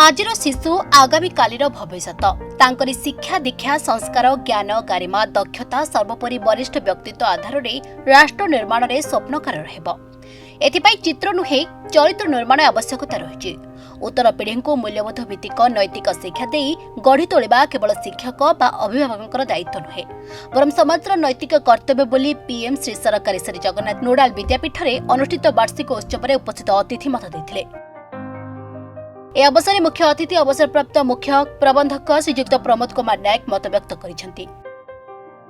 आजिर शिशु आगामी कालीर भविष्यत तांकरी शिक्षा दीक्षा संस्कार ज्ञान गारिमा दक्षता सर्वोपरि वरिष्ठ व्यक्तित्व आधार में राष्ट्र निर्माण में स्वप्नकार रहिब। एथिपाई चित्र नुहे चरित्र निर्माण आवश्यकता रही। उत्तर पीढ़ी को मूल्यबोध भित्तिक नैतिक शिक्षा दे गढ़ी तोलिबा केवल शिक्षक बा अभिभावक दायित्व नुहे बरं समाजर नैतिक कर्तव्य बोली पीएम श्री सरकारी श्री जगन्नाथ नोडाल विद्यापीठ में अनुष्ठित वार्षिक उत्सव में उपस्थित अतिथि मत देथिले। ए अवसर में मुख्य अतिथि अवसरप्राप्त मुख्य प्रबंधक श्रीयुक्त प्रमोद कुमार नायक मत व्यक्त करिसेंति।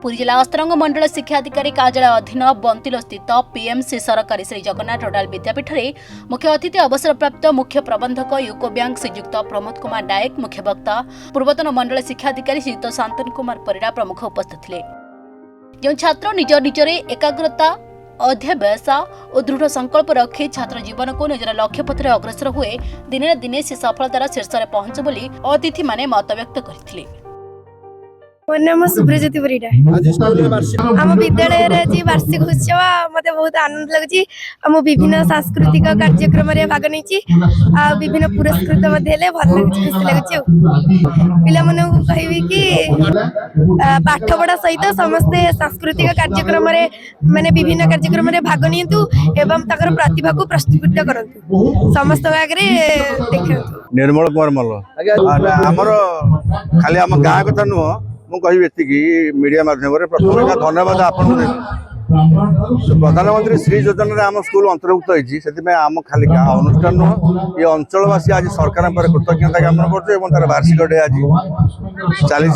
पुरी जिला अस्तरंग मंडल शिक्षा अधिकारी कार्यालय अधीन बंतिलो स्थित पीएम श्री सरकारी श्री जगन्नाथ नोडाल विद्यापीठ में मुख्य अतिथि अवसरप्राप्त मुख्य प्रबंधक यूको बैंक श्रीयुक्त प्रमोद कुमार नायक मुख्य वक्ता पूर्वतन मंडल शिक्षा अधिकारी श्रीयुक्त शांतनु कुमार परिड़ा प्रमुख उपस्थित थे। जो छात्र निज निजरे एकाग्रता अध्याभ्यास और दृढ़ संकल्प रखी छात्र जीवन को निजर लक्ष्य पथरे अग्रसर हुए दिने दिने से सफलतार शीर्ष में पहुंच बोली अतिथि माने मत व्यक्त करथिले। मोर नाम सुब्रज्योति परिड़ा। आम विद्यालय वार्षिक उत्सव मत बहुत आनंद लगुच। आम विभिन्न सांस्कृतिक कार्यक्रम भाग नहीं विभिन्न पुरस्कृत भल खुशी लगुच। पिला कहबी कि पाठ पढ़ा सहित समस्ते सांस्कृतिक कार्यक्रम माने विभिन्न कार्यक्रम भाग नियंतु एवं ताकर प्रतिभा को प्रस्तुत करंतु समस्त आगे देखंतु। निर्मल कुमार मल्ल आमर खाली आम गाँ कथा नुह मु कही मीडिया माध्यम प्रथम धन्यवाद आपन प्रधानमंत्री श्री योजना आम स्कूल अंतर्भुक्त होती आम खाली गाँ अनुष्ठान नुह ये अंचलवासी आज सरकार पर कृतज्ञता ज्ञापन कर तार वार्षिक डे आज चली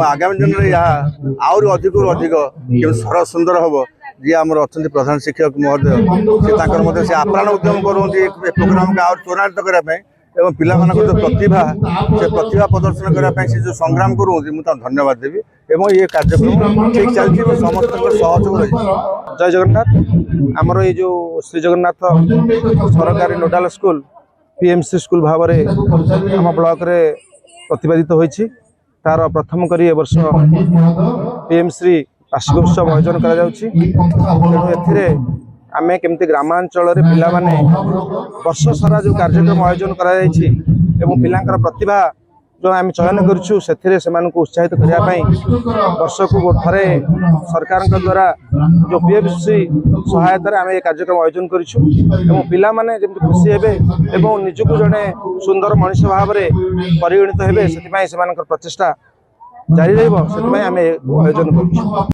आगामी दिन में यहाँ आहुरी अधिक सर सुंदर हम जी आम अच्छा प्रधान शिक्षक महोदय से आप्राण उद्यम करते प्रोग्राम को त्वरान्वित करने एवं पिला जो प्रतिभा से प्रतिभा प्रदर्शन करने से जो संग्राम करूँ मुझे धन्यवाद देवी एवं ये कार्यक्रम ठीक चलती समस्त सहयोग रही। जय जगन्नाथ आमर ये जो श्री जगन्नाथ सरकारी नोडाल स्कूल पीएमसी स्कूल भाव में आम ब्लॉक रे प्रतिपादित होइछि तार प्रथम करी ए वर्ष पीएम श्री वार्षिक उत्सव आयोजन करा जाउछि। तेणु एथिरे आमे केमती ग्रामांचल पिला माने वर्ष सारा जो कार्यक्रम आयोजन करा जायछि एवं पिलांकर प्रतिभा जो आम चयन करूँ से उत्साहित करने वर्षक थे सरकार द्वारा जो पीएमसी सहायतार आम कार्यक्रम आयोजन करूँ पिला माने जमी खुशी हेबे एवं निजको जड़े सुंदर मनीष भाव में परिगणित हेबे से प्रचेषा जारी रहिबो से आम आयोजन करूँ।